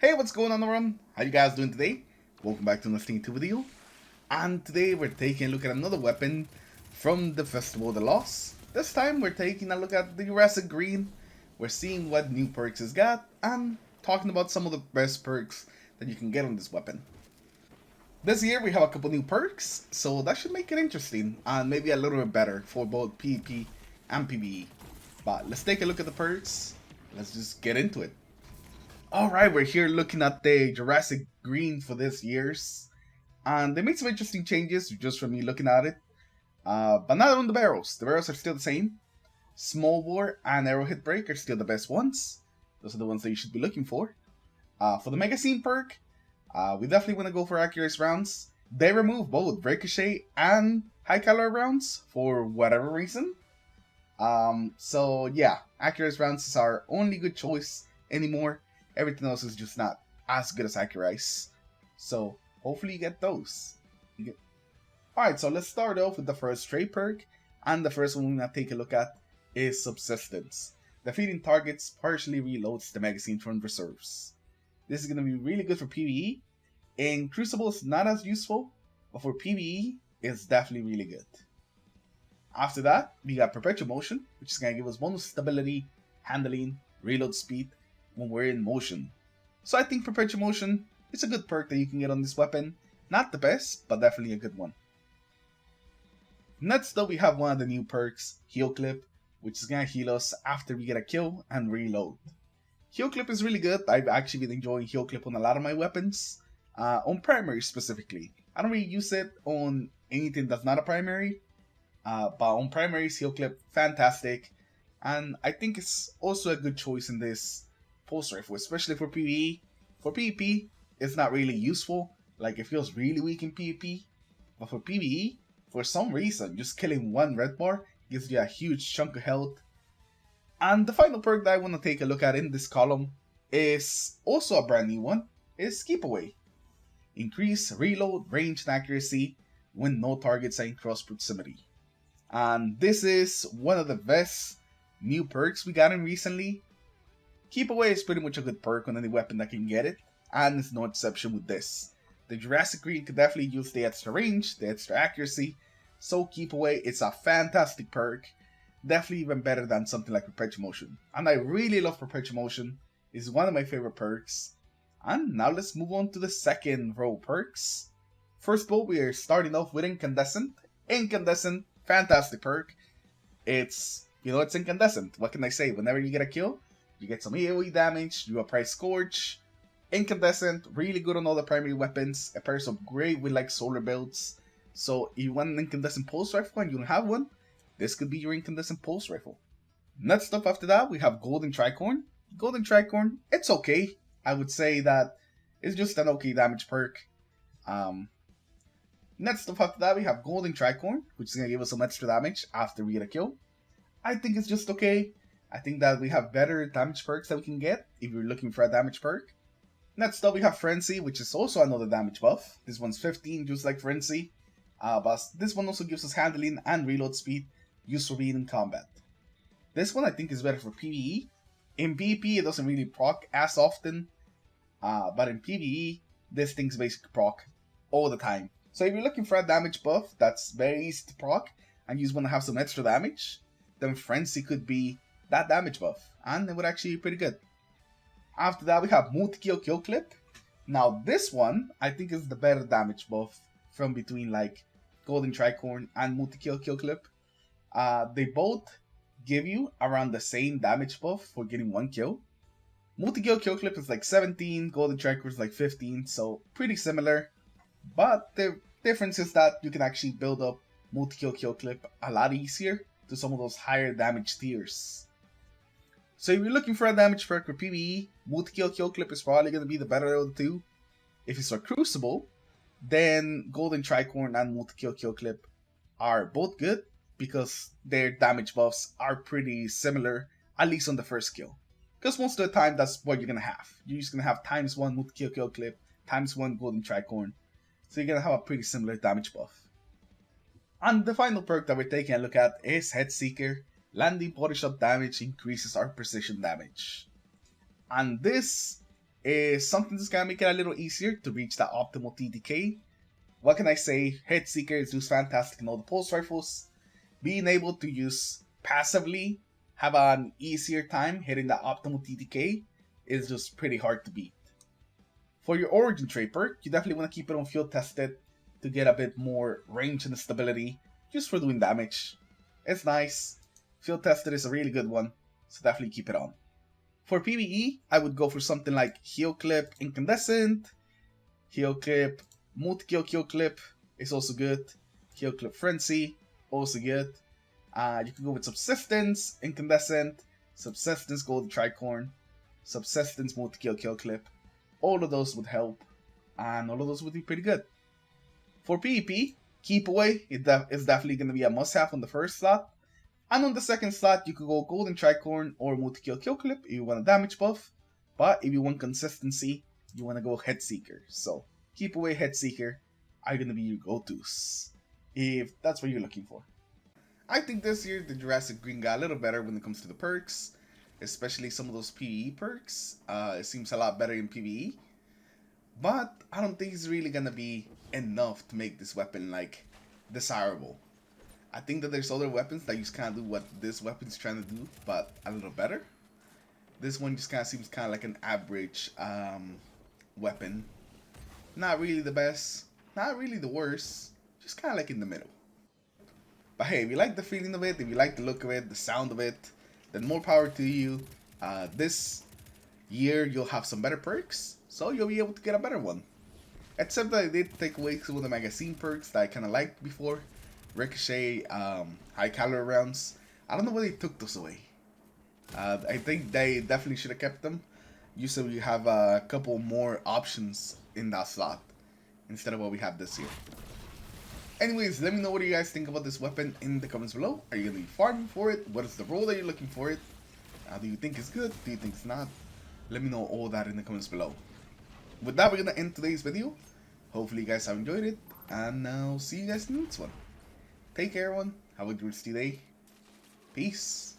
Hey, what's going on everyone? How you guys doing today? Welcome back to another Sting 2 video. And today we're taking a look at another weapon from the Festival of the Lost. This time we're taking a look at the Jurassic Green. We're seeing what new perks it's got and talking about some of the best perks that you can get on this weapon. This year we have a couple new perks, so that should make it interesting and maybe a little bit better for both PvP and PvE. But let's take a look at the perks. Let's just get into it. Alright, we're here looking at the Jurassic Green for this year's. And they made some interesting changes just from me looking at it. But not on the barrels. The barrels are still the same. Small bore and arrow hit break are still the best ones. Those are the ones that you should be looking for. For the magazine perk, we definitely want to go for accurate rounds. They remove both ricochet and high caliber rounds for whatever reason. So yeah, accurate rounds is our only good choice anymore. Everything else is just not as good as accurate. So hopefully you get those. Alright, so let's start off with the first trade perk. And the first one we're going to take a look at is Subsistence. Defeating targets partially reloads the magazine from reserves. This is going to be really good for PvE. In Crucible it's not as useful, but for PvE it's definitely really good. After that, we got Perpetual Motion, which is going to give us bonus stability, handling, reload speed when we're in motion. So I think Perpetual Motion is a good perk that you can get on this weapon. Not the best, but definitely a good one. Next though, we have one of the new perks, Heal Clip, which is going to heal us after we get a kill and reload. Heal Clip is really good. I've actually been enjoying Heal Clip on a lot of my weapons, on primary specifically. I don't really use it on anything that's not a primary, but on primaries, Heal Clip, fantastic. And I think it's also a good choice in this pulse rifle, especially for PvE. For PvP, it's not really useful. Like, it feels really weak in PvP. But for PvE, for some reason, just killing one red bar gives you a huge chunk of health. And the final perk that I want to take a look at in this column is also a brand new one, is Keep Away. Increase reload, range, and accuracy when no targets are in cross proximity. And this is one of the best new perks we got in recently. Keep Away is pretty much a good perk on any weapon that can get it, and it's no exception with this. The Jurassic Green could definitely use the extra range, the extra accuracy, so Keep Away is a fantastic perk, definitely even better than something like Perpetual Motion. And I really love Perpetual Motion, it's one of my favorite perks. And now let's move on to the second row perks. First of all, we are starting off with Incandescent. Incandescent, fantastic perk. It's incandescent. What can I say? Whenever you get a kill, you get some AoE damage, you apply Scorch. Incandescent, really good on all the primary weapons. It pairs up great with like solar builds. So if you want an incandescent pulse rifle and you don't have one, this could be your incandescent pulse rifle. Next up after that, we have Golden Tricorn. Golden Tricorn, it's okay. I would say that it's just an okay damage perk. Next up after that, we have Golden Tricorn, which is going to give us some extra damage after we get a kill. I think it's just okay. I think that we have better damage perks that we can get if you're looking for a damage perk. Next up, we have Frenzy, which is also another damage buff. This one's 15, just like Frenzy. But this one also gives us handling and reload speed, used for being in combat. This one I think is better for PvE. In PvP, it doesn't really proc as often. But in PvE, this thing's basically proc all the time. So if you're looking for a damage buff that's very easy to proc, and you just want to have some extra damage, then Frenzy could be that damage buff, and it would actually be pretty good. After that, we have Multi-Kill Kill Clip. Now this one, I think is the better damage buff from between like Golden Tricorn and Multi-Kill Kill Clip. They both give you around the same damage buff for getting one kill. Multi-Kill Kill Clip is like 17, Golden Tricorn is like 15, so pretty similar. But the difference is that you can actually build up Multi-Kill Kill Clip a lot easier to some of those higher damage tiers. So if you're looking for a damage perk for PvE, Multi-Kill Kill Clip is probably going to be the better of the two. If it's for Crucible, then Golden Tricorn and Multi-Kill Kill Clip are both good because their damage buffs are pretty similar, at least on the first kill. Because most of the time, that's what you're going to have. You're just going to have times 1 Multi-Kill Kill Clip, times 1 Golden Tricorn. So you're going to have a pretty similar damage buff. And the final perk that we're taking a look at is Head Seeker. Landing body shot damage increases our precision damage. And this is something that's gonna make it a little easier to reach that optimal TTK. What can I say? Head Seeker is just fantastic in all the pulse rifles. Being able to use passively have an easier time hitting that optimal TTK is just pretty hard to beat. For your Origin Trait perk, you definitely want to keep it on Field Tested to get a bit more range and stability just for doing damage. It's nice. Field Tested is a really good one, so definitely keep it on. For PvE, I would go for something like Heal Clip Incandescent, Heal Clip Multi-Kill Kill Clip is also good, Heal Clip Frenzy, also good. You can go with Subsistence, Incandescent, Subsistence Gold Tricorn, Subsistence Multi-Kill Kill Clip. All of those would help, and all of those would be pretty good. For PvP, Keep Away is definitely going to be a must-have on the first slot. And on the second slot, you could go Golden Tricorn or Multi-Kill Kill Clip if you want a damage buff. But if you want consistency, you want to go Head Seeker. So, Keep Away, Head Seeker are going to be your go-tos, if that's what you're looking for. I think this year the Jurassic Green got a little better when it comes to the perks, especially some of those PvE perks. It seems a lot better in PvE. But I don't think it's really going to be enough to make this weapon, like, desirable. I think that there's other weapons that just kind of do what this weapon's trying to do, but a little better. This one just kind of seems kind of like an average weapon. Not really the best, not really the worst, just kind of like in the middle. But hey, if you like the feeling of it, if you like the look of it, the sound of it, then more power to you. This year you'll have some better perks, so you'll be able to get a better one. Except that I did take away some of the magazine perks that I kind of liked before. Ricochet, high calorie rounds. I don't know why they took those away. I think they definitely should have kept them. Usually we have a couple more options in that slot instead of what we have this year. Anyways, let me know what you guys think about this weapon in the comments below. Are you going to be farming for it? What is the role that you're looking for it? Do you think it's good? Do you think it's not? Let me know all that in the comments below. With that, we're going to end today's video. Hopefully you guys have enjoyed it. And I'll see you guys in the next one. Take care, everyone. Have a good rest of your day. Peace.